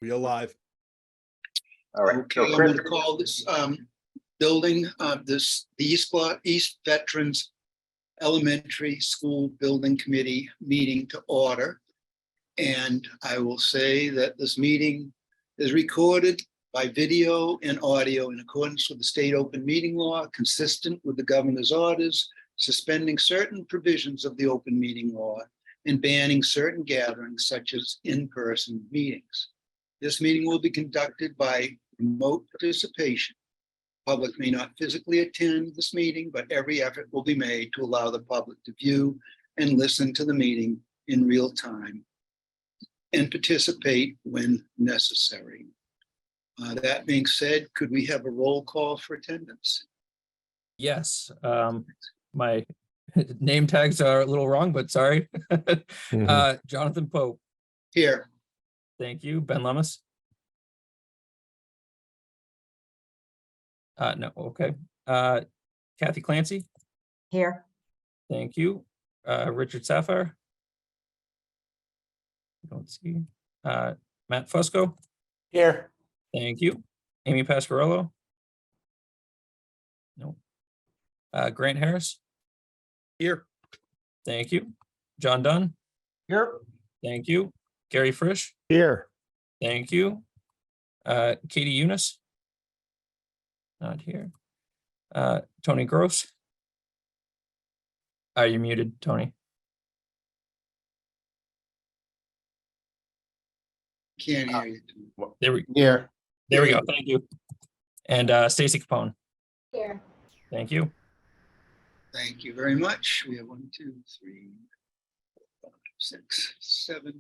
We alive. All right. Okay, So I'm Chris, going to call this building, the East Veterans Elementary School Building Committee meeting to order. And I will say that this meeting is recorded by video and audio in accordance with the state open meeting law, consistent with the governor's orders, suspending certain provisions of the open meeting law and banning certain gatherings such as in-person meetings. This meeting will be conducted by remote participation. Public may not physically attend this meeting, but every effort will be made to allow the public to view and listen to the meeting in real time and participate when necessary. That being said, could we have a roll call for attendance? Yes, my name tags are a little wrong, but sorry. Jonathan Pope, Here. thank you. Ben Lummis. No, okay. Kathy Clancy, Here. thank you. Richard Sapphire. Don't see. Matt Fusco, Here. thank you. Amy Pasquarello. No. Grant Harris, Here. thank you. John Dunn, Here. thank you. Gary Frisch, Here. thank you. Katie Eunice. Not here. Tony Gross. Are you muted, Tony? Can't hear you. Here. There we go. Thank you. And Stacy Capone. Here. Thank you. Thank you very much. We have 1, 2, 3, 4, 5, 6, 7,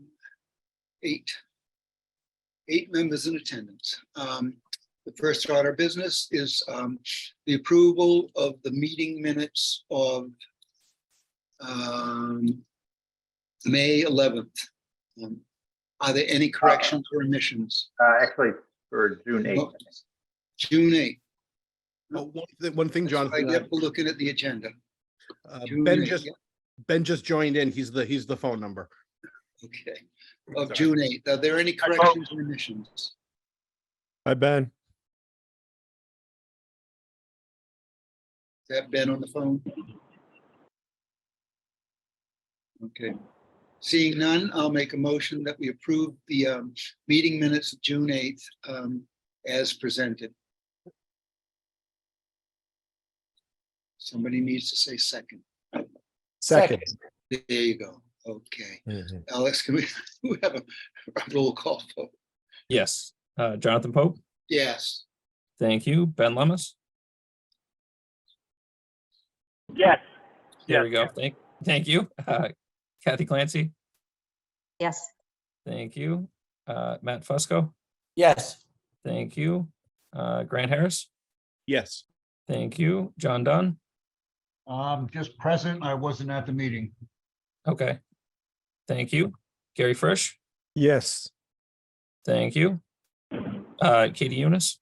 8. 8 members in attendance. The first order of business is the approval of the meeting minutes of May 11th. Are there any corrections or omissions? actually, for June 8th. June 8th. Oh, one thing, I Jonathan. get for looking at the agenda. June Ben 8th, just yeah. Ben just joined in. He's the phone number. Okay, of Sorry. June 8th. Are there any corrections or omissions? Hi, Ben. Is that Ben on the phone? Okay. Seeing none, I'll make a motion that we approve the meeting minutes of June 8th as presented. Somebody needs to say second. Second. There you go. Okay. Alex, can we have a roll call vote? Yes. Jonathan Pope. Yes. Thank you. Ben Lummis. Yes. There we go. Thank you. Kathy Clancy. Yes. Thank you. Matt Fusco. Yes. Thank you. Grant Harris. Yes. Thank you. John Dunn. Just present. I wasn't at the meeting. Okay. Thank you. Gary Frisch. Yes. Thank you. Katie Eunice.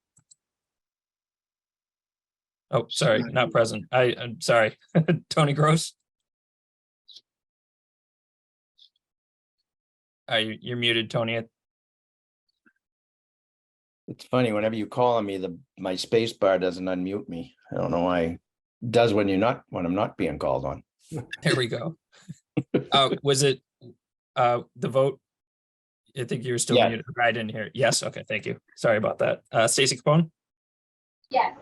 Oh, sorry, not present. I'm sorry. Tony Gross. You're muted, Tony. It's funny, whenever you call on me, my space bar doesn't unmute me. I don't know why. It does when I'm not being called on. There we go. Was it the vote? I think you were still Yeah. muted. I didn't hear it. Yes. Okay. Thank you. Sorry about that. Stacy Capone. Yes.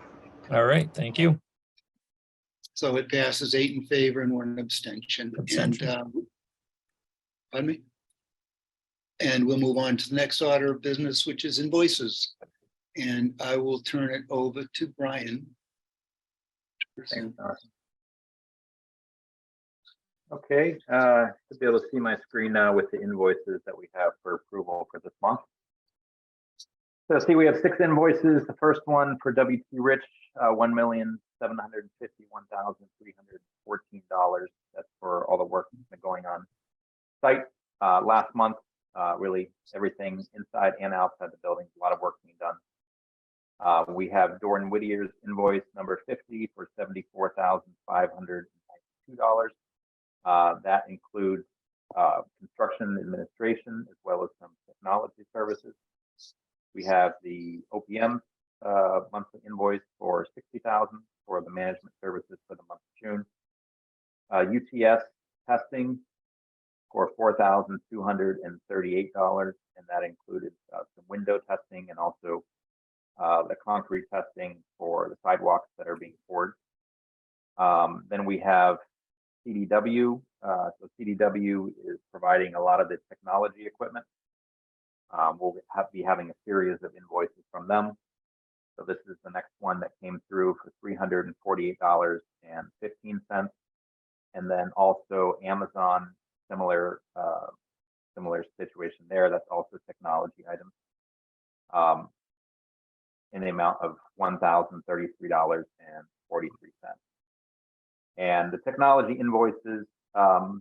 All right. Thank you. So it passes 8 in favor and 1 abstention. Abstention. And pardon me? And we'll move on to the next order of business, which is invoices. And I will turn it over to Brian. Thanks, Jonathan. Okay, should be able to see my screen now with the invoices that we have for approval for this month. So see, we have 6 invoices. The first one for WT Rich, $1,751,314. That's for all the work that's been going on site last month. Really everything inside and outside the building, a lot of work being done. We have Doran Whittier's invoice number 50 for $74,592. That includes construction administration as well as some technology services. We have the OPM monthly invoice for $60,000 for the management services for the month of June. UTS testing for $4,238, and that included some window testing and also the concrete testing for the sidewalks that are being poured. Then we have CDW. So CDW is providing a lot of the technology equipment. We'll be having a series of invoices from them. So this is the next one that came through for $348.15. And then also Amazon, similar situation there. That's also technology items in the amount of $1,033.43. And the technology invoices,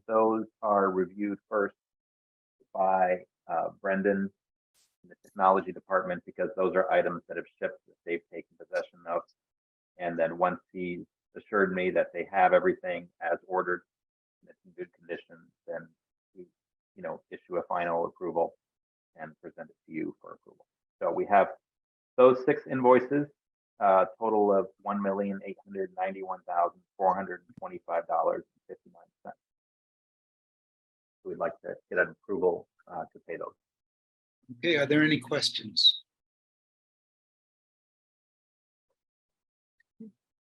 those are reviewed first by Brendan in the technology department, because those are items that have shipped that they've taken possession of. And then once he's assured me that they have everything as ordered and it's in good condition, then we, issue a final approval and present it to you for approval. So we have those 6 invoices, total of $1,891,425.59. We'd like to get an approval to pay those. Okay, are there any questions?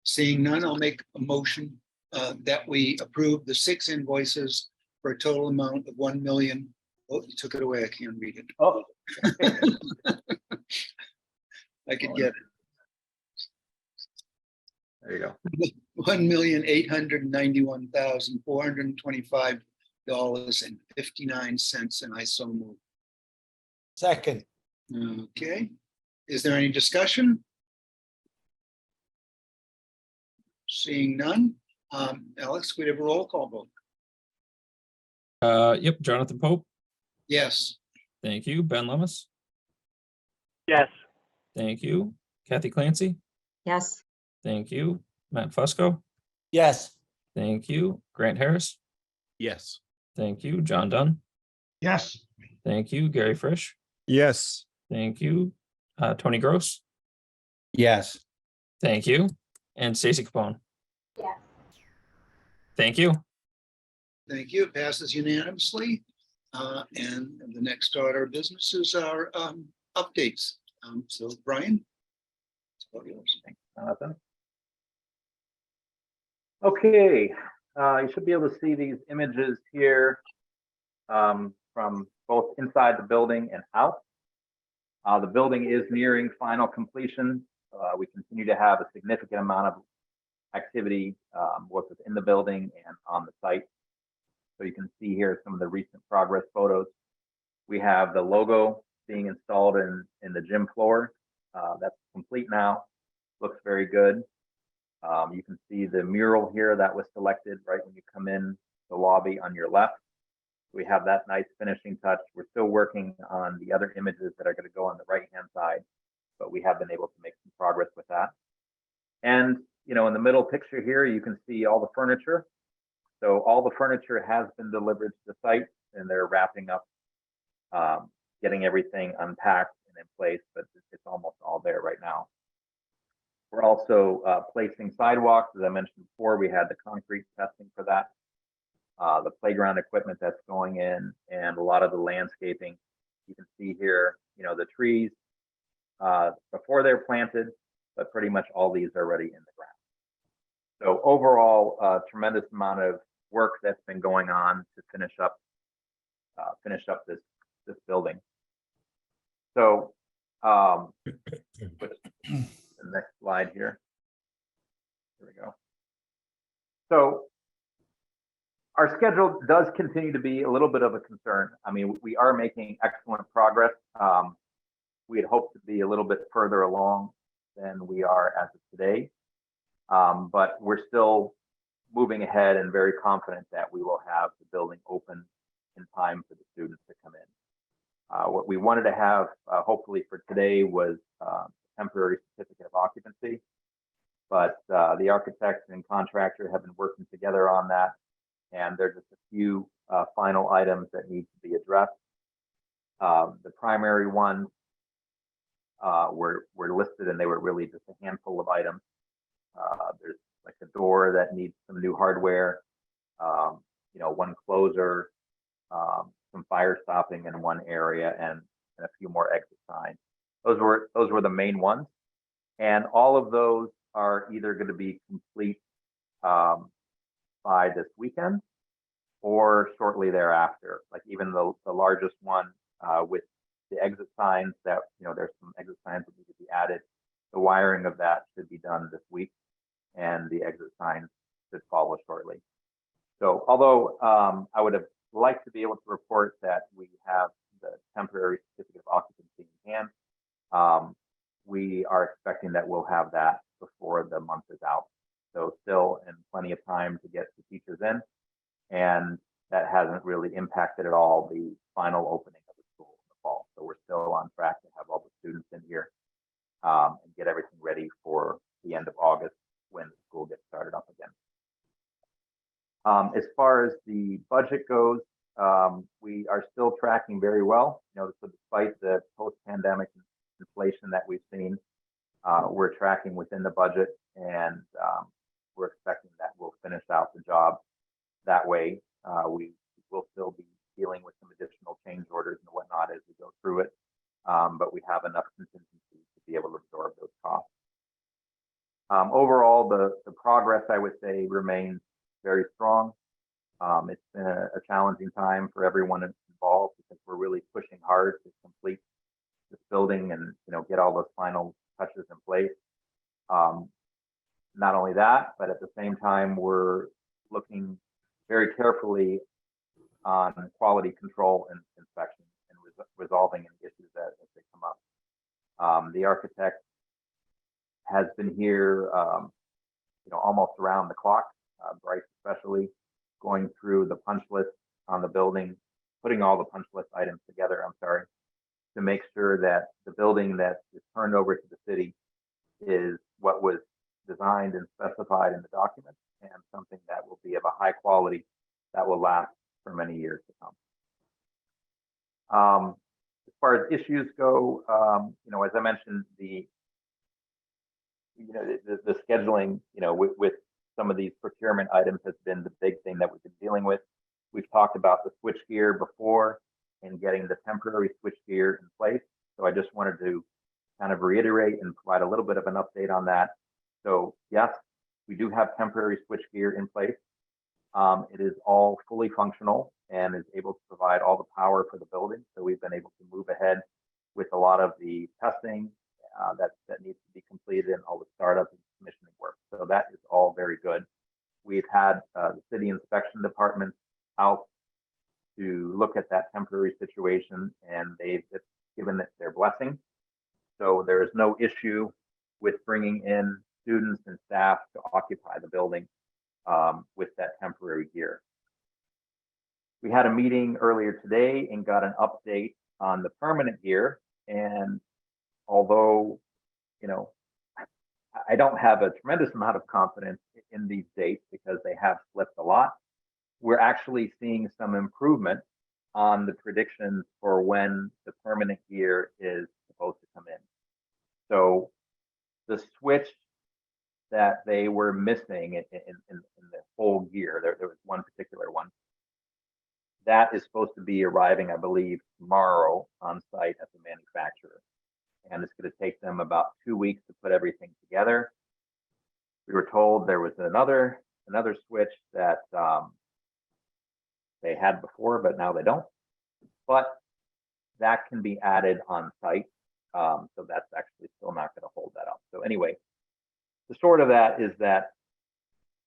Seeing none, I'll make a motion that we approve the 6 invoices for a total amount of 1 million. Oh, you took it away. I can't read it. Oh, I could get there you go. it. $1,891,425.59, and I so move. Second. Okay, is there any discussion? Seeing none, Alex, we have a roll call vote. Yep, Jonathan Pope. Yes. Thank you. Ben Lemus. Yes. Thank you. Kathy Clancy. Yes. Thank you. Matt Fusco. Yes. Thank you. Grant Harris. Yes. Thank you. John Dunn. Yes. Thank you. Gary Frisch. Yes. Thank you. Tony Gross. Yes. Thank you. And Stacy Capone. Yes. Thank you. Thank you. It passes unanimously. And the next order of business is our updates. So Brian. It's all yours. Jonathan. Okay, you should be able to see these images here from both inside the building and out. The building is nearing final completion. We continue to have a significant amount of activity both within the building and on the site. So you can see here some of the recent progress photos. We have the logo being installed in the gym floor. That's complete now. Looks very good. You can see the mural here that was selected right when you come in the lobby on your left. We have that nice finishing touch. We're still working on the other images that are going to go on the right-hand side, but we have been able to make some progress with that. And, in the middle picture here, you can see all the furniture. So all the furniture has been delivered to the site, and they're wrapping up, getting everything unpacked and in place, but it's almost all there right now. We're also placing sidewalks. As I mentioned before, we had the concrete testing for that. The playground equipment that's going in, and a lot of the landscaping. You can see here, the trees before they're planted, but pretty much all these are already in the ground. So overall, a tremendous amount of work that's been going on to finish up this building. So the next slide here. Here we go. So our schedule does continue to be a little bit of a concern. I mean, we are making excellent progress. We had hoped to be a little bit further along than we are as of today. But we're still moving ahead and very confident that we will have the building open in time for the students to come in. What we wanted to have, hopefully for today, was temporary certificate of occupancy, but the architect and contractor have been working together on that, and there's just a few final items that need to be addressed. The primary one were listed, and they were really just a handful of items. There's like a door that needs some new hardware, one closer, some fire stopping in one area, and a few more exit signs. Those were the main ones, and all of those are either going to be complete by this weekend or shortly thereafter. Like even the largest one with the exit signs that, there's some exit signs that need to be added. The wiring of that should be done this week, and the exit signs should follow shortly. So although I would have liked to be able to report that we have the temporary certificate of occupancy in hand, we are expecting that we'll have that before the month is out. So still in plenty of time to get the teachers in, and that hasn't really impacted at all the final opening of the school in the fall. So we're still on track to have all the students in here and get everything ready for the end of August when the school gets started up again. As far as the budget goes, we are still tracking very well. So despite the post-pandemic inflation that we've seen, we're tracking within the budget, and we're expecting that we'll finish out the job that way. We will still be dealing with some additional change orders and whatnot as we go through it, but we have enough contingency to be able to absorb those costs. Overall, the progress, I would say, remains very strong. It's been a challenging time for everyone involved because we're really pushing hard to complete this building and get all those final touches in place. Not only that, but at the same time, we're looking very carefully on quality control and inspection and resolving any issues as they come up. The architect has been here, almost around the clock, Bryce especially, going through the punch list on the building, putting all the punch list items together, to make sure that the building that is turned over to the city is what was designed and specified in the document, and something that will be of a high quality that will last for many years to come. As far as issues go, as I mentioned, the scheduling, with some of these procurement items has been the big thing that we've been dealing with. We've talked about the switchgear before and getting the temporary switchgear in place. So I just wanted to kind of reiterate and provide a little bit of an update on that. So yes, we do have temporary switchgear in place. It is all fully functional and is able to provide all the power for the building. So we've been able to move ahead with a lot of the testing that needs to be completed and all the startup and commissioning work. So that is all very good. We've had the city inspection department out to look at that temporary situation, and they've given it their blessing. So there is no issue with bringing in students and staff to occupy the building with that temporary gear. We had a meeting earlier today and got an update on the permanent gear. And although, I don't have a tremendous amount of confidence in these dates because they have slipped a lot, we're actually seeing some improvement on the predictions for when the permanent gear is supposed to come in. So the switch that they were missing in the whole gear, there was one particular one, that is supposed to be arriving, I believe, tomorrow on site at the manufacturer. And it's going to take them about 2 weeks to put everything together. We were told there was another switch that they had before, but now they don't. But that can be added on site. So that's actually still not going to hold that up. So anyway, the short of that is that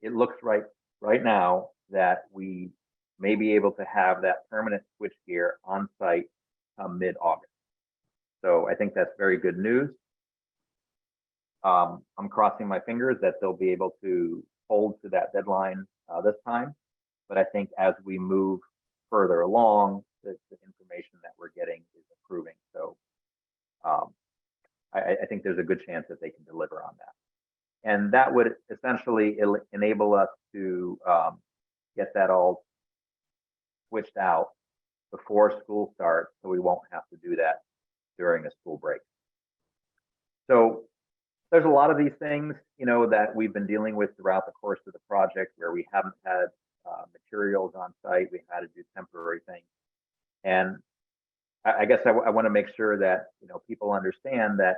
it looks right now that we may be able to have that permanent switch gear on site mid-August. So I think that's very good news. I'm crossing my fingers that they'll be able to hold to that deadline this time. But I think as we move further along, the information that we're getting is improving. So I think there's a good chance that they can deliver on that. And that would essentially enable us to get that all switched out before school starts, so we won't have to do that during a school break. So there's a lot of these things, that we've been dealing with throughout the course of the project where we haven't had materials on site. We had to do temporary things. And I guess I want to make sure that, people understand that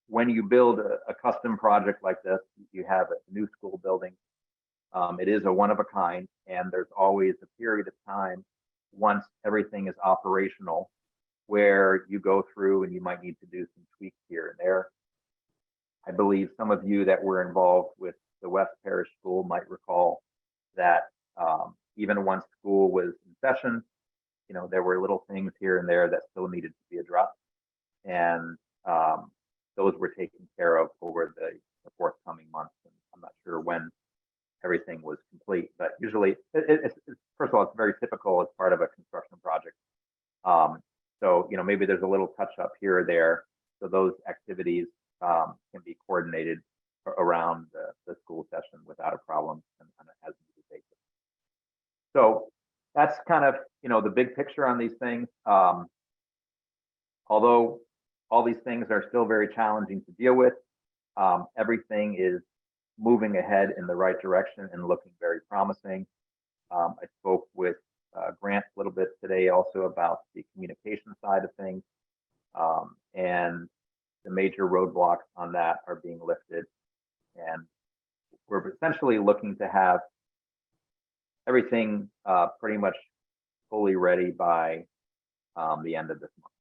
when you build a custom project like this, you have a new school building. It is a one of a kind, and there's always a period of time once everything is operational where you go through and you might need to do some tweaks here and there. I believe some of you that were involved with the West Parish School might recall that even once school was in session, there were little things here and there that still needed to be addressed. And those were taken care of over the forthcoming months. And I'm not sure when everything was complete, but usually, it's first of all, it's very typical as part of a construction project. So, maybe there's a little touch up here or there. So those activities can be coordinated around the school session without a problem and on an as-needed basis. So that's kind of, the big picture on these things. Although all these things are still very challenging to deal with, everything is moving ahead in the right direction and looking very promising. I spoke with Grant a little bit today also about the communication side of things, and the major roadblocks on that are being lifted. And we're essentially looking to have everything pretty much fully ready by the end of this month.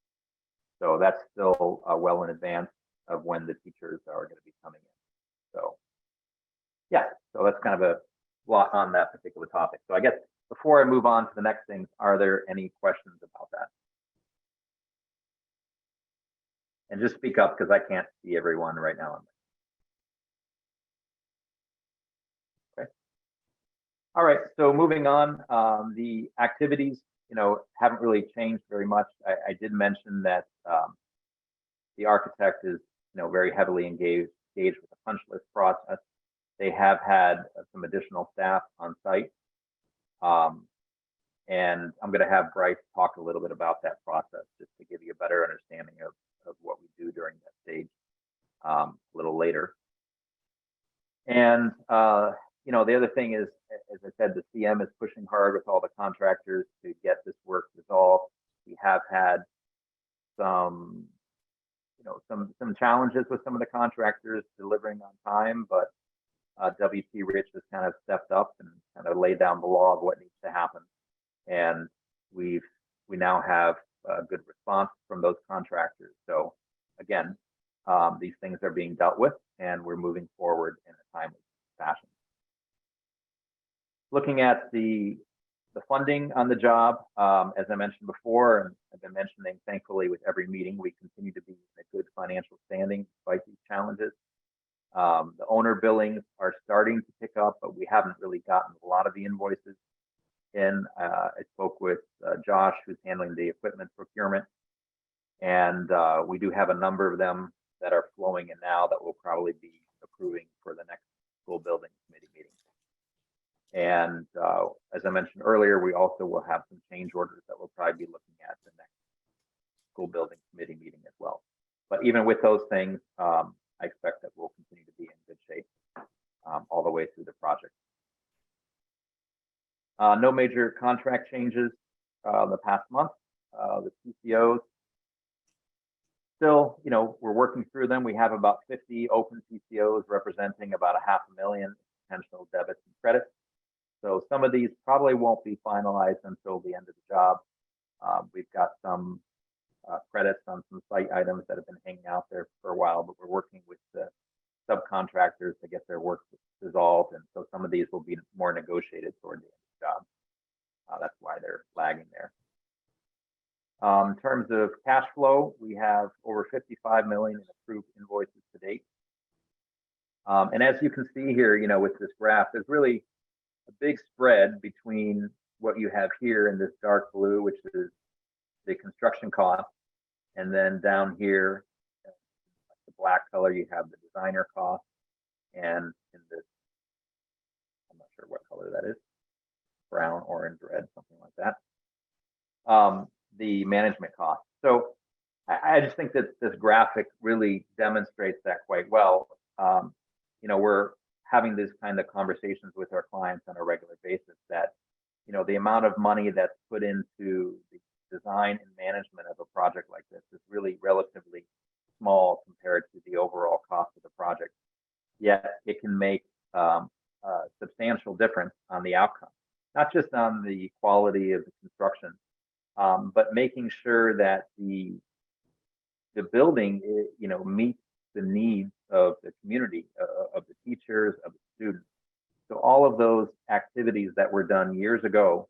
So that's still well in advance of when the teachers are going to be coming in. So yeah, so that's kind of a lot on that particular topic. So I guess before I move on to the next things, are there any questions about that? And just speak up because I can't see everyone right now. Okay. All right, so moving on, the activities, haven't really changed very much. I did mention that the architect is, very heavily engaged with the punch list process. They have had some additional staff on site. And I'm going to have Bryce talk a little bit about that process just to give you a better understanding of what we do during that stage a little later. And, the other thing is, as I said, the CM is pushing hard with all the contractors to get this work resolved. We have had some challenges with some of the contractors delivering on time, but WT Rich has kind of stepped up and kind of laid down the law of what needs to happen. And we now have a good response from those contractors. So again, these things are being dealt with and we're moving forward in a timely fashion. Looking at the funding on the job, as I mentioned before, and I've been mentioning, thankfully, with every meeting, we continue to be in a good financial standing despite these challenges. The owner billings are starting to pick up, but we haven't really gotten a lot of the invoices in. I spoke with Josh, who's handling the equipment procurement, and we do have a number of them that are flowing in now that we'll probably be approving for the next school building committee meeting. And as I mentioned earlier, we also will have some change orders that we'll probably be looking at the next school building committee meeting as well. But even with those things, I expect that we'll continue to be in good shape all the way through the project. No major contract changes the past month. The TCOs, still, we're working through them. We have about 50 open TCOs representing about $500,000 potential debits and credits. So some of these probably won't be finalized until the end of the job. We've got some credits on some site items that have been hanging out there for a while, but we're working with the subcontractors to get their work resolved. And so some of these will be more negotiated toward the end of the job. That's why they're lagging there. In terms of cash flow, we have over $55 million in approved invoices to date. And as you can see here, with this graph, there's really a big spread between what you have here in this dark blue, which is the construction cost, and then down here, the black color, you have the designer cost, and in this, I'm not sure what color that is, brown, orange, red, something like that, the management cost. So I just think that this graphic really demonstrates that quite well. We're having these kind of conversations with our clients on a regular basis that, the amount of money that's put into the design and management of a project like this is really relatively small compared to the overall cost of the project. Yet it can make a substantial difference on the outcome, not just on the quality of the construction, but making sure that the building, meets the needs of the community, of the teachers, of the students. So all of those activities that were done years ago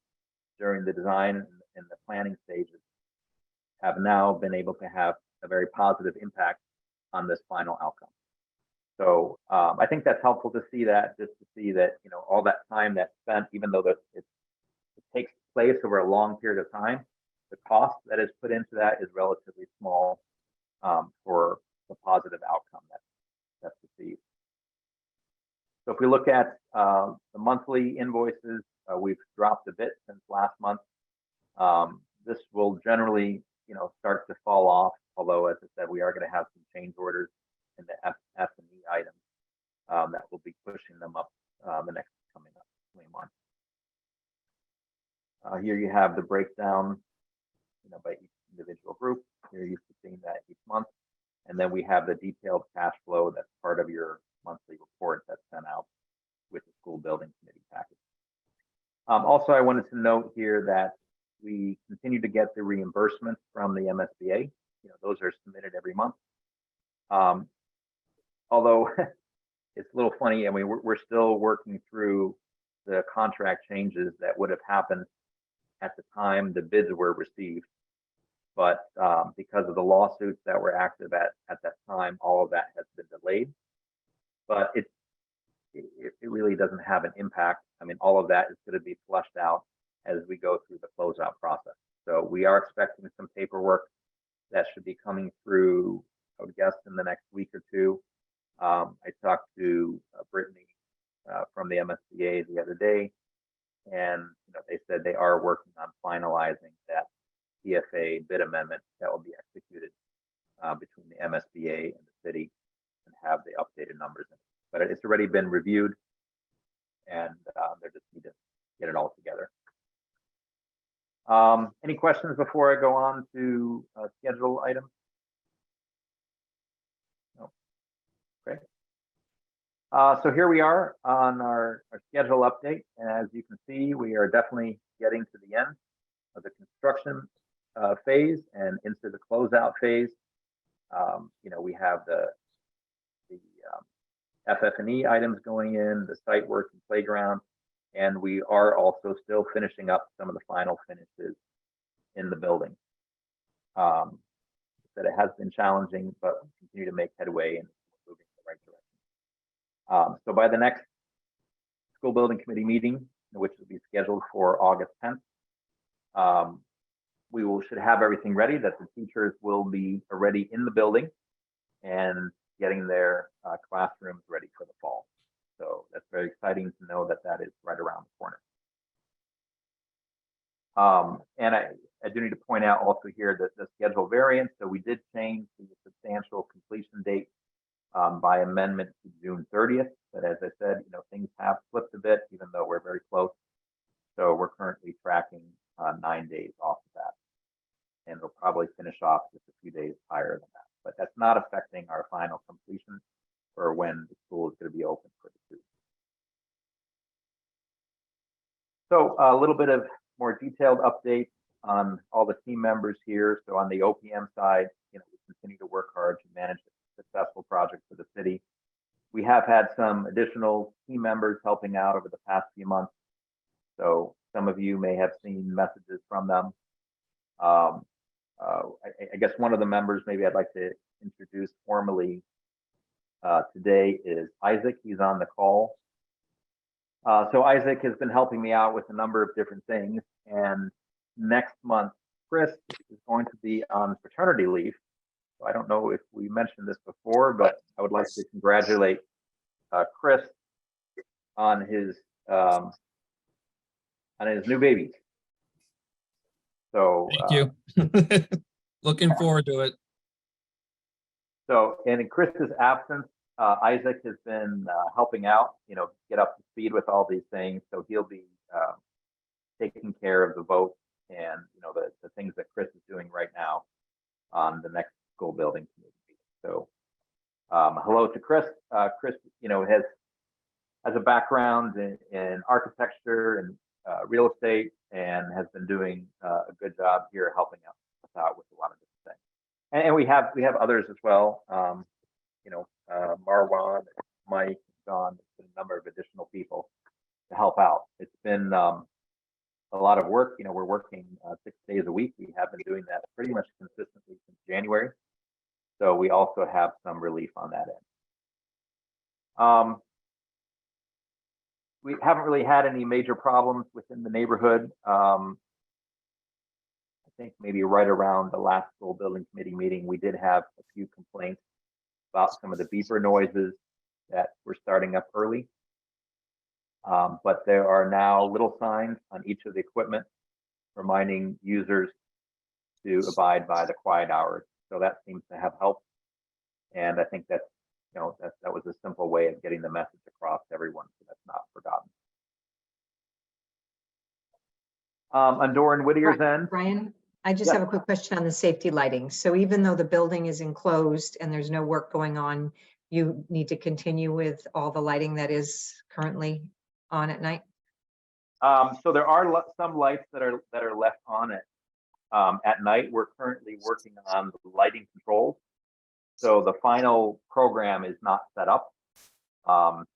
during the design and the planning stages have now been able to have a very positive impact on this final outcome. So I think that's helpful to see that, just to see that, all that time that's spent, even though it takes place over a long period of time, the cost that is put into that is relatively small for the positive outcome that's received. So if we look at the monthly invoices, we've dropped a bit since last month. This will generally, start to fall off, although, as I said, we are going to have some change orders in the F&E items that will be pushing them up the next coming month. Here you have the breakdown, by each individual group. You're used to seeing that each month. And then we have the detailed cash flow that's part of your monthly report that's sent out with the school building committee package. Also, I wanted to note here that we continue to get the reimbursements from the MSBA. Those are submitted every month. Although it's a little funny, we're still working through the contract changes that would have happened at the time the bids were received. But because of the lawsuits that were active at that time, all of that has been delayed. But it really doesn't have an impact. All of that is going to be flushed out as we go through the closeout process. So we are expecting some paperwork that should be coming through, I would guess, in the next week or two. I talked to Brittany from the MSBA the other day, and they said they are working on finalizing that PFA bid amendment that will be executed between the MSBA and the city and have the updated numbers in it. But it's already been reviewed, and they just need to get it all together. Any questions before I go on to schedule items? No. Okay. So here we are on our schedule update. And as you can see, we are definitely getting to the end of the construction phase and into the closeout phase. We have the FF&E items going in, the site work and playground, and we are also still finishing up some of the final finishes in the building. That it has been challenging, but we continue to make headway and moving in the right direction. So by the next school building committee meeting, which will be scheduled for August 10th, we should have everything ready, that the teachers will be already in the building and getting their classrooms ready for the fall. So that's very exciting to know that that is right around the corner. And I do need to point out also here that the schedule variance. So we did change the substantial completion date by amendment to June 30th. But as I said, things have flipped a bit, even though we're very close. So we're currently tracking 9 days off of that. And we'll probably finish off just a few days higher than that. But that's not affecting our final completion or when the school is going to be open for the students. So a little bit of more detailed update on all the team members here. So on the OPM side, we continue to work hard to manage a successful project for the city. We have had some additional team members helping out over the past few months. So some of you may have seen messages from them. I guess one of the members maybe I'd like to introduce formally today is Isaac. He's on the call. So Isaac has been helping me out with a number of different things. And next month, Chris is going to be on paternity leave. So I don't know if we mentioned this before, but I would like to congratulate Chris on his new baby. So Thank you. Looking forward to it. So, and in Chris's absence, Isaac has been helping out, get up to speed with all these things. So he'll be taking care of the vote and, the things that Chris is doing right now on the next school building committee meeting. So hello to Chris. Chris, has a background in architecture and real estate and has been doing a good job here helping us out with a lot of different things. And we have others as well. Marwan, Mike, John, a number of additional people to help out. It's been a lot of work. We're working 6 days a week. We have been doing that pretty much consistently since January. So we also have some relief on that end. We haven't really had any major problems within the neighborhood. I think maybe right around the last school building committee meeting, we did have a few complaints about some of the beeper noises that were starting up early. But there are now little signs on each of the equipment reminding users to abide by the quiet hours. So that seems to have helped. And I think that's, that was a simple way of getting the message across to everyone, so that's not forgotten. On Doran Whittier's end. Brian, I just Yeah. have a quick question on the safety lighting. So even though the building is enclosed and there's no work going on, you need to continue with all the lighting that is currently on at night? So there are some lights that are left on it at night. We're currently working on the lighting controls. So the final program is not set up.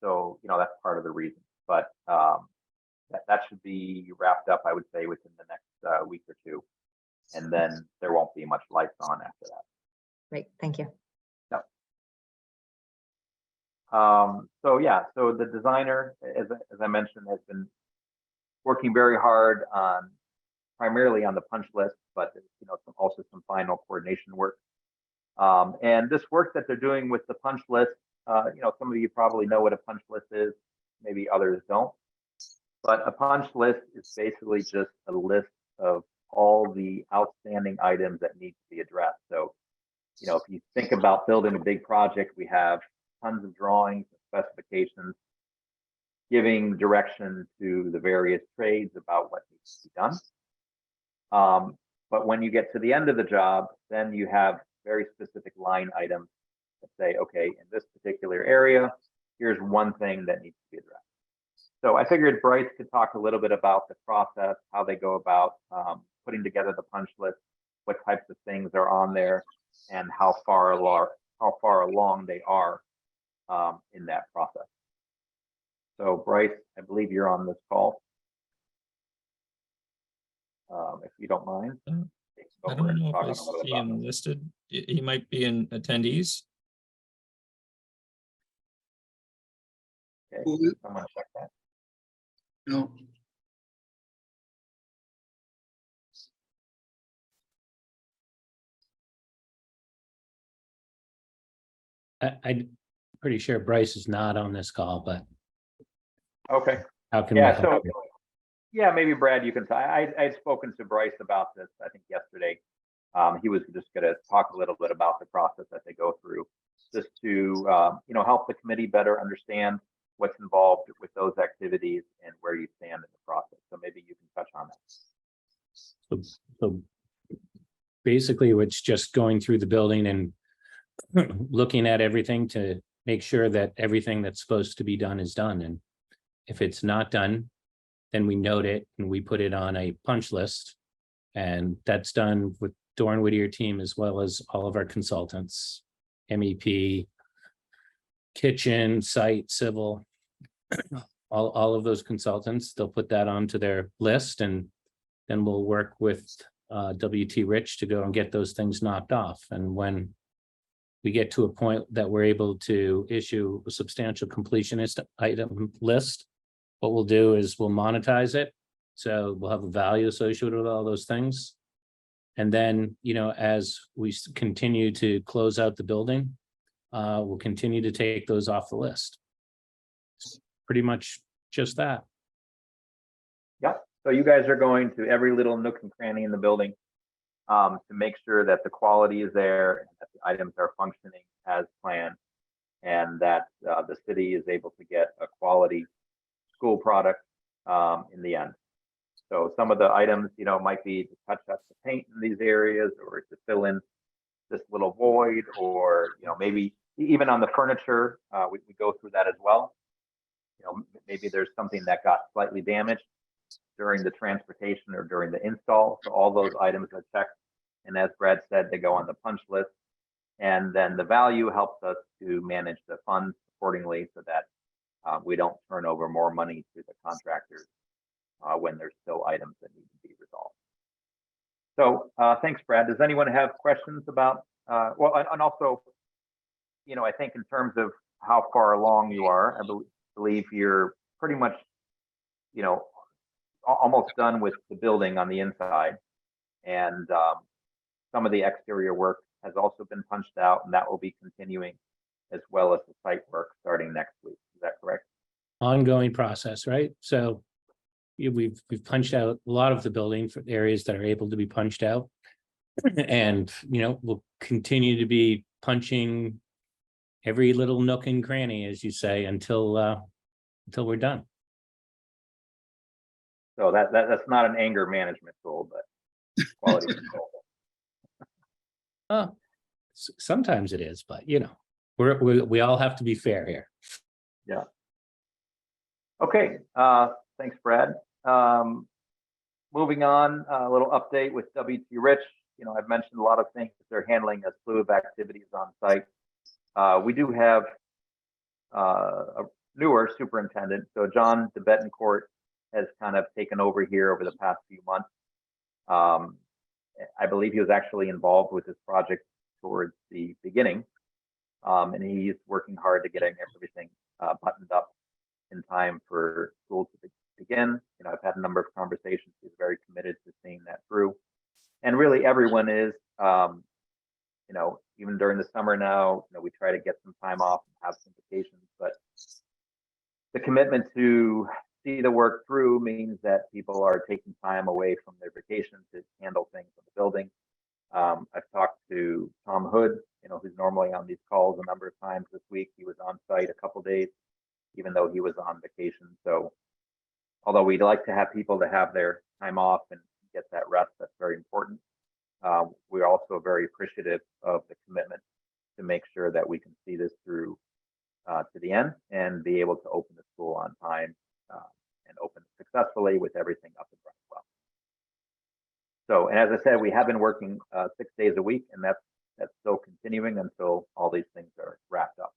So, that's part of the reason. But that should be wrapped up, I would say, within the next week or two. And then there won't be much lights on after that. Great, thank you. So the designer, as I mentioned, has been working very hard on primarily on the punch list, but also some final coordination work. And this work that they're doing with the punch list, some of you probably know what a punch list is, maybe others don't. But a punch list is basically just a list of all the outstanding items that need to be addressed. So, if you think about building a big project, we have tons of drawings and specifications giving direction to the various trades about what needs to be done. But when you get to the end of the job, then you have very specific line items that say, okay, in this particular area, here's one thing that needs to be addressed. So I figured Bryce could talk a little bit about the process, how they go about putting together the punch list, what types of things are on there, and how far along they are in that process. So Bryce, I believe you're on this call. If you don't mind. I don't know if I see him listed. He might be in attendees. Okay, Who- someone check that. No, I'm pretty sure Bryce is not on this call, but Okay. how can we Yeah, help so you? yeah, maybe Brad, you can. I'd spoken to Bryce about this, I think yesterday. He was just going to talk a little bit about the process that they go through, just to help the committee better understand what's involved with those activities and where you stand in the process. So maybe you can touch on that. So basically, it's just going through the building and looking at everything to make sure that everything that's supposed to be done is done. And if it's not done, then we note it and we put it on a punch list. And that's done with Doran Whittier team as well as all of our consultants, MEP, kitchen, site, civil, all of those consultants, they'll put that onto their list, and then we'll work with WT Rich to go and get those things knocked off. And when we get to a point that we're able to issue a substantial completionist item list, what we'll do is we'll monetize it. So we'll have a value associated with all those things. And then, as we continue to close out the building, we'll continue to take those off the list. Pretty much just that. Yep. So you guys are going to every little nook and cranny in the building, to make sure that the quality is there and that the items are functioning as planned, and that the city is able to get a quality school product in the end. So some of the items, might be to touch up the paint in these areas, or to fill in this little void, or maybe even on the furniture, we go through that as well. Maybe there's something that got slightly damaged during the transportation or during the install. So all those items are checked, and as Brad said, they go on the punch list. And then the value helps us to manage the funds accordingly, so that we don't turn over more money to the contractors when there's still items that need to be resolved. So thanks, Brad. Does anyone have questions about, and also, I think in terms of how far along you are, I believe you're pretty much, almost done with the building on the inside. And some of the exterior work has also been punched out, and that will be continuing, as well as the site work starting next week. Is that correct? Ongoing process, right? So we've punched out a lot of the building for areas that are able to be punched out. And, we'll continue to be punching every little nook and cranny, as you say, until we're done. So that's not an anger management tool, but quality control. Sometimes it is, but we all have to be fair here. Yeah. Okay. Thanks, Brad. Moving on, a little update with WT Rich. I've mentioned a lot of things they're handling a slew of activities on site. We do have a newer superintendent. So John DeBettencourt has kind of taken over here over the past few months. I believe he was actually involved with this project towards the beginning, and he's working hard to get everything buttoned up in time for school to begin. I've had a number of conversations. He's very committed to seeing that through, and really everyone is. Even during the summer now, we try to get some time off and have some vacations, but the commitment to see the work through means that people are taking time away from their vacation to handle things in the building. I've talked to Tom Hood, who's normally on these calls a number of times this week. He was on site a couple days, even though he was on vacation. So although we'd like to have people to have their time off and get that rest, that's very important. We're also very appreciative of the commitment to make sure that we can see this through to the end and be able to open the school on time and open successfully with everything up and running well. So, and as I said, we have been working 6 days a week, and that's still continuing until all these things are wrapped up.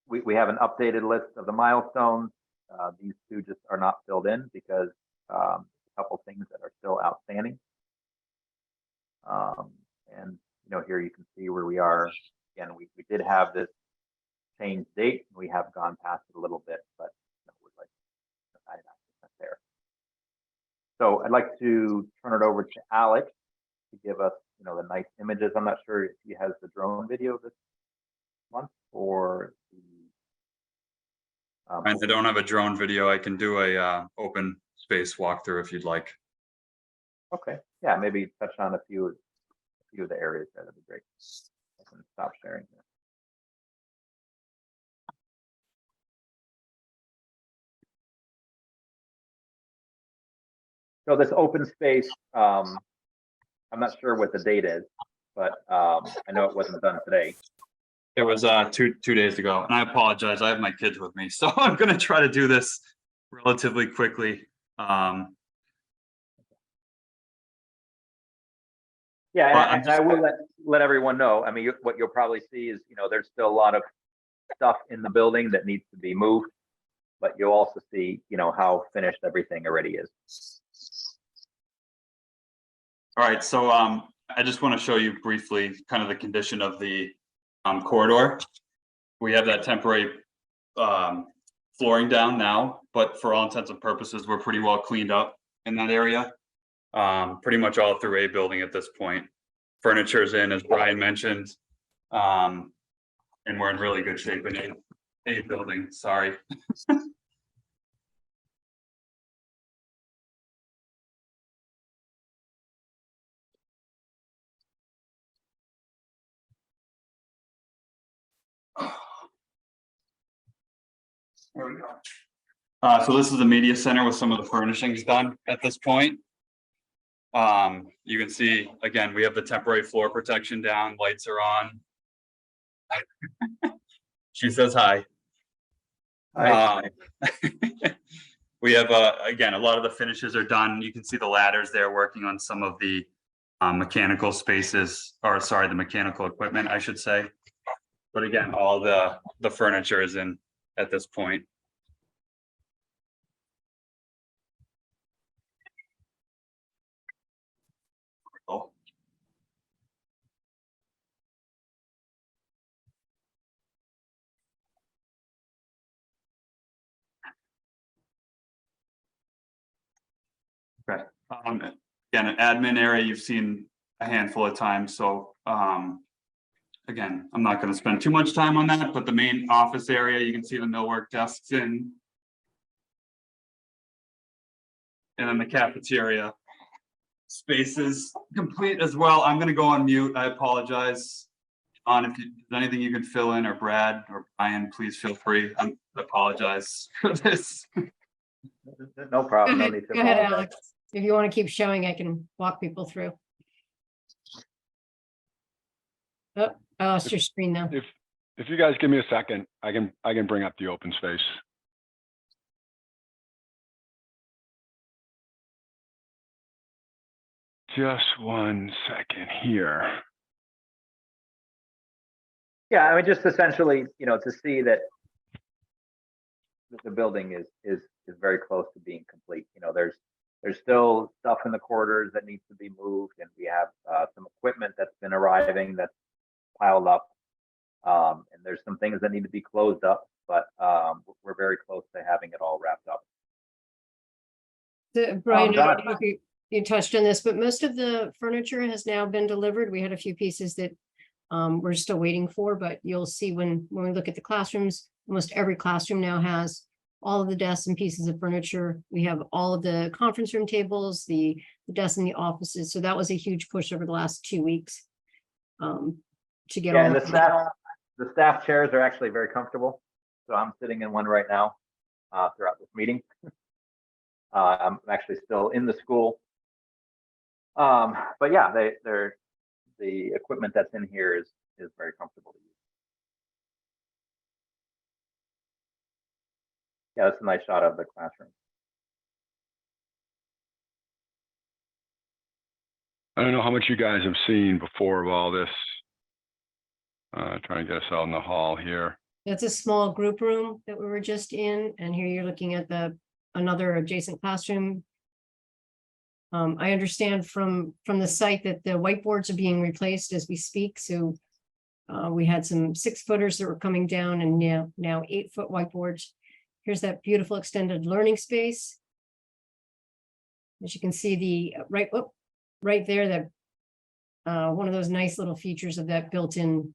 We have an updated list of the milestones. These two just are not filled in because a couple things that are still outstanding. And here you can see where we are. Again, we did have this change date. We have gone past it a little bit, but we're like 99% there. So I'd like to turn it over to Alex to give us, the nice images. I'm not sure if he has the drone video this month or the. I don't have a drone video. I can do a open space walkthrough if you'd like. Okay, yeah, maybe touch on a few of the areas there. That'd be great. I can stop sharing here. So this open space, I'm not sure what the date is, but I know it wasn't done today. It was two days ago, and I apologize. I have my kids with me, so I'm going to try to do this relatively quickly. Yeah, and I will let everyone know. I mean, what you'll probably see is, there's still a lot of stuff in the building that needs to be moved, but you'll also see, how finished everything already is. All right, so I just want to show you briefly kind of the condition of the corridor. We have that temporary flooring down now, but for all intents and purposes, we're pretty well cleaned up in that area. Pretty much all through A building at this point. Furniture's in, as Brian mentioned, and we're in really good shape in A building. Sorry. There we go. So this is the media center with some of the furnishings done at this point. You can see, again, we have the temporary floor protection down, lights are on. She says hi. We have, again, a lot of the finishes are done. You can see the ladders there working on some of the mechanical spaces, or sorry, the mechanical equipment, I should say. But again, all the furniture is in at this point. Oh. Okay. Again, an admin area you've seen a handful of times, so again, I'm not going to spend too much time on that, but the main office area, you can see the millwork desks in. And then the cafeteria space is complete as well. I'm going to go on mute. I apologize. On if there's anything you can fill in, or Brad or Brian, please feel free. I apologize for this. No problem. No need to Go ahead, apologize. Alex. If you want to keep showing, I can walk people through. Oh, I lost your screen now. If you guys give me a second, I can bring up the open space. Just 1 second here. Yeah, I mean, just essentially, to see that the building is very close to being complete. There's still stuff in the corridors that needs to be moved, and we have some equipment that's been arriving that's piled up, and there's some things that need to be closed up, but we're very close to having it all wrapped up. Brian, I John. don't know if you touched on this, but most of the furniture has now been delivered. We had a few pieces that we're still waiting for, but you'll see when we look at the classrooms, almost every classroom now has all of the desks and pieces of furniture. We have all of the conference room tables, the desks in the offices. So that was a huge push over the last 2 weeks to get Yeah, all and of the staff chairs are actually very comfortable. So I'm sitting in one right now throughout this meeting. I'm actually still in the school. But yeah, the equipment that's in here is very comfortable to use. Yeah, that's a nice shot of the classroom. I don't know how much you guys have seen before of all this. Trying to get us out in the hall here. That's a small group room that we were just in, and here you're looking at another adjacent classroom. I understand from the site that the whiteboards are being replaced as we speak. So we had some 6-footers that were coming down, and now 8-foot whiteboards. Here's that beautiful extended learning space. As you can see, the right there, that one of those nice little features of that built-in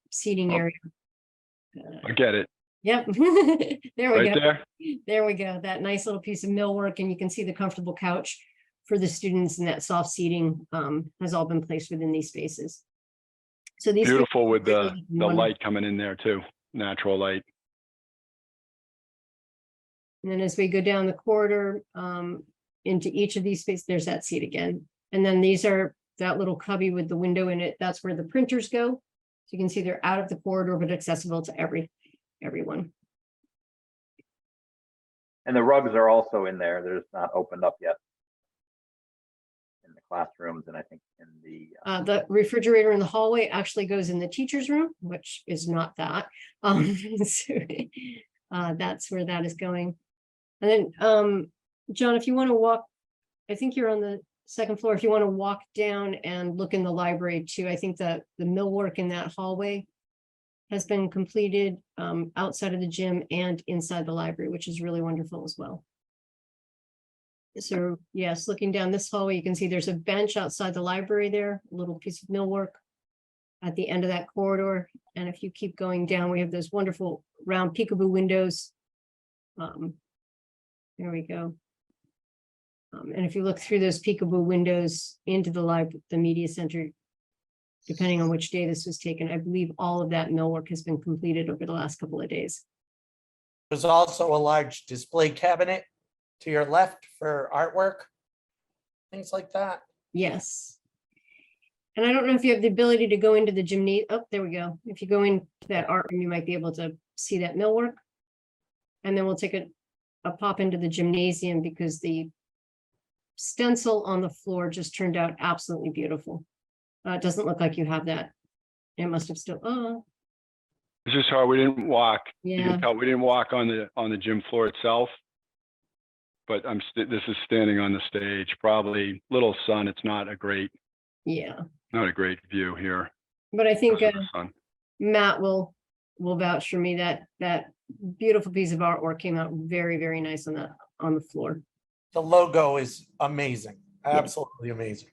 seating area. I get it. Yep. There we Right go. there. There we go. That nice little piece of millwork, and you can see the comfortable couch for the students, and that soft seating has all been placed within these spaces. So these Beautiful with the wonderful. light coming in there too. Natural light. And then as we go down the corridor into each of these spaces, there's that seat again. And then these are that little cubby with the window in it. That's where the printers go. So you can see they're out of the corridor, but accessible to everyone. And the rugs are also in there. They're just not opened up yet in the classrooms, and I think in The refrigerator in the hallway actually goes in the teacher's room, which is not that. So, that's where that is going. And then, John, if you want to walk, I think you're on the second floor. If you want to walk down and look in the library too, I think that the millwork in that hallway has been completed outside of the gym and inside the library, which is really wonderful as well. So yes, looking down this hallway, you can see there's a bench outside the library there, a little piece of millwork at the end of that corridor. And if you keep going down, we have those wonderful round peekaboo windows. There we go. And if you look through those peekaboo windows into the media center, depending on which day this was taken, I believe all of that millwork has been completed over the last couple of days. There's also a large display cabinet to your left for artwork. Things like that. Yes. And I don't know if you have the ability to go into the gymnasium. Oh, there we go. If you go into that art room, you might be able to see that millwork. And then we'll take a pop into the gymnasium because the stencil on the floor just turned out absolutely beautiful. It doesn't look like you have that. It must have still, oh, It's just hard. We didn't walk. You yeah, can tell we didn't walk on the gym floor itself. But this is standing on the stage, probably little sun. It's not a great yeah. view here. But I think because of the sun. Matt will vouch for me that beautiful piece of artwork came out very, very nice on the floor. The logo is amazing, absolutely amazing.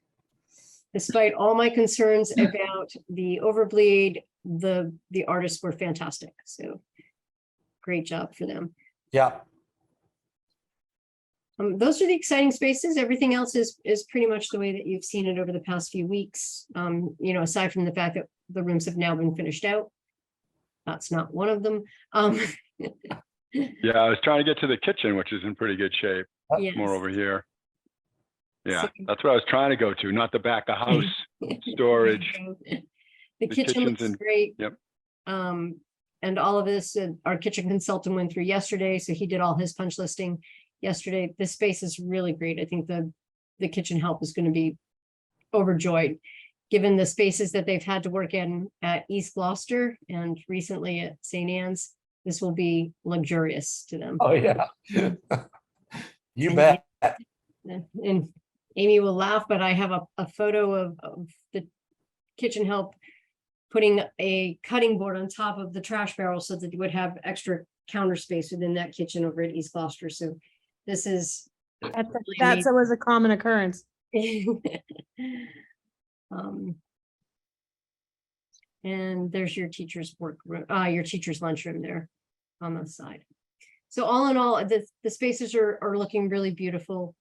Despite all my concerns about the overbleed, the artists were fantastic. So great job for them. Yeah. Those are the exciting spaces. Everything else is pretty much the way that you've seen it over the past few weeks. You know, aside from the fact that the rooms have now been finished out. That's not one of them. Yeah, I was trying to get to the kitchen, which is in pretty good shape. Yes. More over here. Yeah, So- that's what I was trying to go to, not the back of house storage. The The kitchen kitchen's looks in- great. yep. And all of this, our kitchen consultant went through yesterday, so he did all his punch listing yesterday. This space is really great. I think the kitchen help is going to be overjoyed, given the spaces that they've had to work in at East Gloucester and recently at St. Anne's. This will be luxurious to them. Oh, yeah. You And bet. And Amy will laugh, but I have a photo of the kitchen help putting a cutting board on top of the trash barrel so that you would have extra counter space within that kitchen over at East Gloucester. So this is. That's always a common occurrence. And there's your teacher's your teacher's lunchroom there on the side. So all in all, the spaces are looking really beautiful.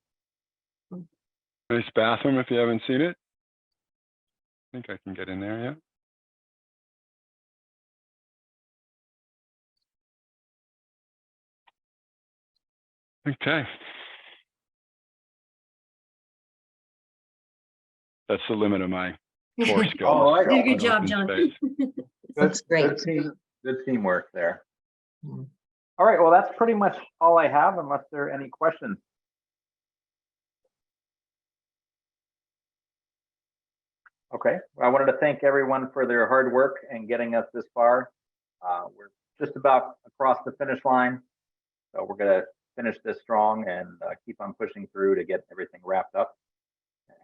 Nice bathroom if you haven't seen it. I think I can get in there, yeah. Okay. That's the limit of my core skills. Oh, I You did a know. good job, Open John. space. Looks great. Good teamwork there. All right, well, that's pretty much all I have unless there are any questions. Okay, well, I wanted to thank everyone for their hard work and getting us this far. We're just about across the finish line. So we're gonna finish this strong and keep on pushing through to get everything wrapped up.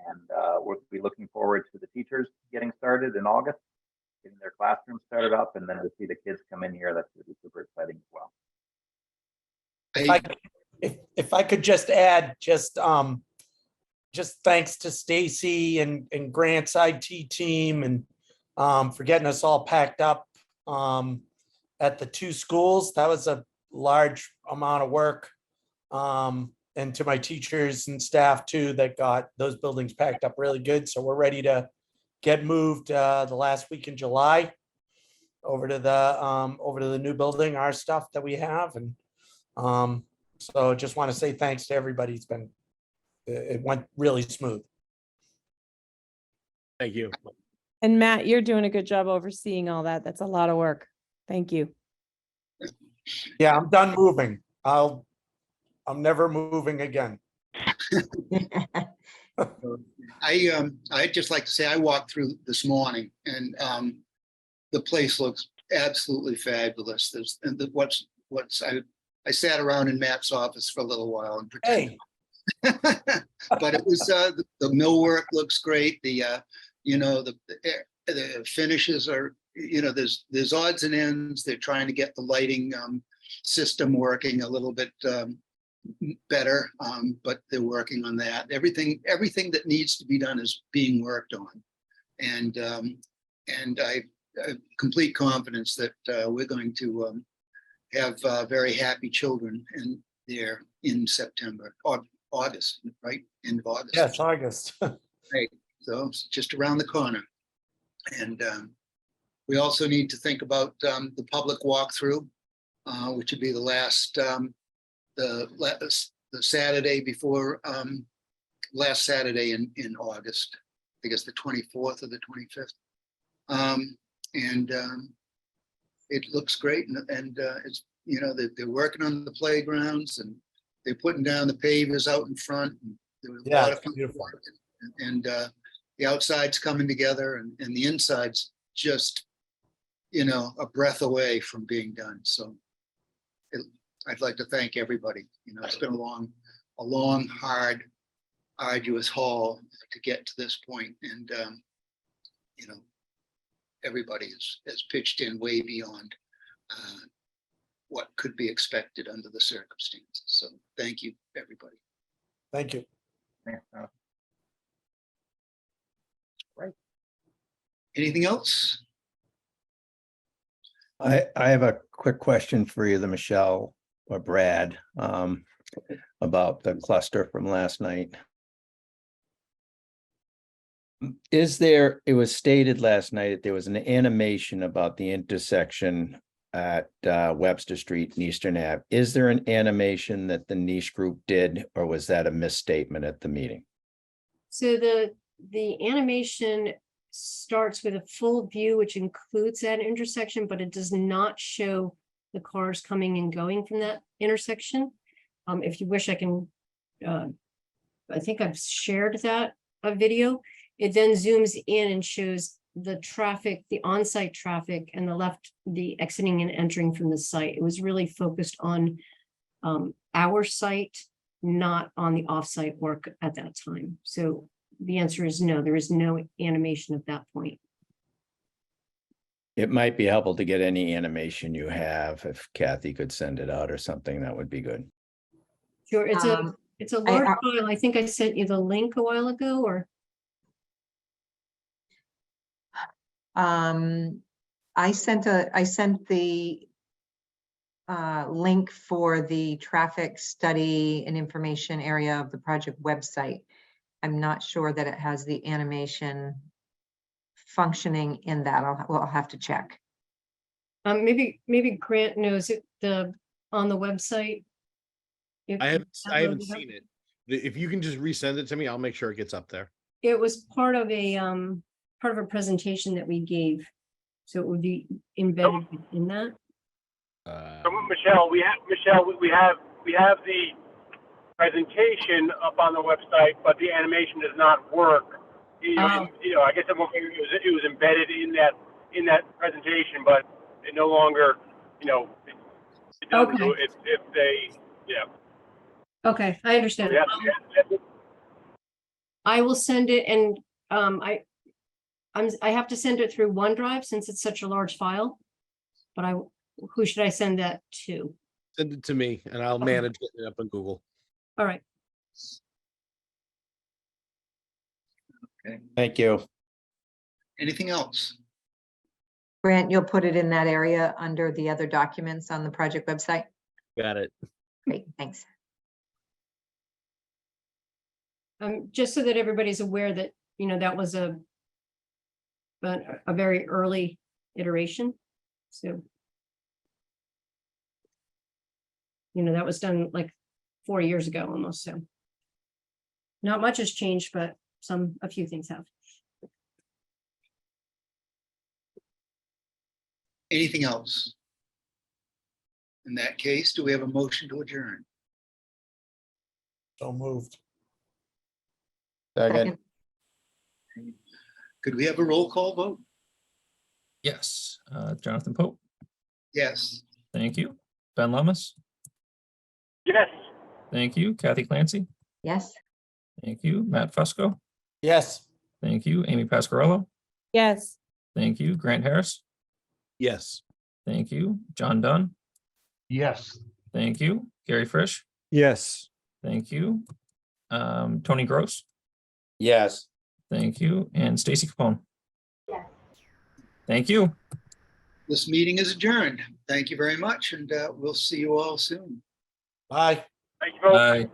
And we'll be looking forward to the teachers getting started in August, getting their classrooms started up, and then to see the kids come in here. That's gonna be super exciting as well. If I could just add, just thanks to Stacy and Grant's IT team and for getting us all packed up at the two schools. That was a large amount of work. And to my teachers and staff too, that got those buildings packed up really good. So we're ready to get moved the last week in July over to the new building, our stuff that we have. And so just want to say thanks to everybody. It went really smooth. Thank you. And Matt, you're doing a good job overseeing all that. That's a lot of work. Thank you. Yeah, I'm done moving. I'm never moving again. I'd just like to say I walked through this morning and the place looks absolutely fabulous. I sat around in Matt's office for a little while and pretended. Hey, But it was the millwork looks great. The finishes are, there's odds and ends. They're trying to get the lighting system working a little bit better, but they're working on that. Everything that needs to be done is being worked on, and I have complete confidence that we're going to have very happy children in September or August, right? End of August. yeah, it's August. Right. So it's just around the corner. And we also need to think about the public walkthrough. which would be the Saturday before, last Saturday in August. I guess the 24th or the 25th. It looks great, and it's, they're working on the playgrounds, and they're putting down the pavers out in front. And there was a Yeah, lot of it's fun beautiful. work, and the outside's coming together, and the inside's just, a breath away from being done. So I'd like to thank everybody. It's been a long, hard, arduous haul to get to this point, and everybody has pitched in way beyond what could be expected under the circumstances. So thank you, everybody. Thank you. Thanks, Jonathan. Anything else? I have a quick question for either Michelle or Brad, about the cluster from last night. It was stated last night that there was an animation about the intersection at Webster Street and Eastern Ave. Is there an animation that the niche group did, or was that a misstatement at the meeting? So the animation starts with a full view, which includes that intersection, but it does not show the cars coming and going from that intersection. If you wish, I can, I think I've shared that video. It then zooms in and shows the traffic, the on-site traffic, and the exiting and entering from the site. It was really focused on our site, not on the off-site work at that time. So the answer is no, there is no animation at that point. It might be helpful to get any animation you have. If Kathy could send it out or something, that would be good. Sure, it's a large file. I think I sent you the link a while ago, or I sent the link for the traffic study and information area of the project website. I'm not sure that it has the animation functioning in that. I'll have to check. maybe Grant knows it, on the website. I haven't seen it. If you can just resend it to me, I'll make sure it gets up there. It was part of a presentation that we gave, so it would be embedded in that. Michelle, we have the presentation up on the website, but the animation does not work. I guess it was embedded in that presentation, but it no longer, it doesn't do it if they, Okay, I understand. I will send it, and I have to send it through OneDrive since it's such a large file. But who should I send that to? Send it to me and I'll manage getting it up on Google. All right. Okay. Thank you. Anything else? Grant, you'll put it in that area under the other documents on the project website? Got it. Great, thanks. Just so that everybody's aware that, that was a very early iteration. So, that was done like 4 years ago almost. So not much has changed, but a few things have. Anything else? In that case, do we have a motion to adjourn? So moved. Second. Could we have a roll call vote? Yes, Jonathan Pope, Yes. thank you. Ben Lummis, Yes. thank you. Kathy Clancy, Yes. thank you. Matt Fusco, Yes. thank you. Amy Pasquarello, Yes. thank you. Grant Harris, Yes. thank you. John Dunn, Yes. thank you. Gary Frisch, Yes. thank you. Tony Gross, Yes. thank you. And Stacy Capone. Thank you. This meeting is adjourned. Thank you very much, and we'll see you all soon. Bye. Thank you both. Bye.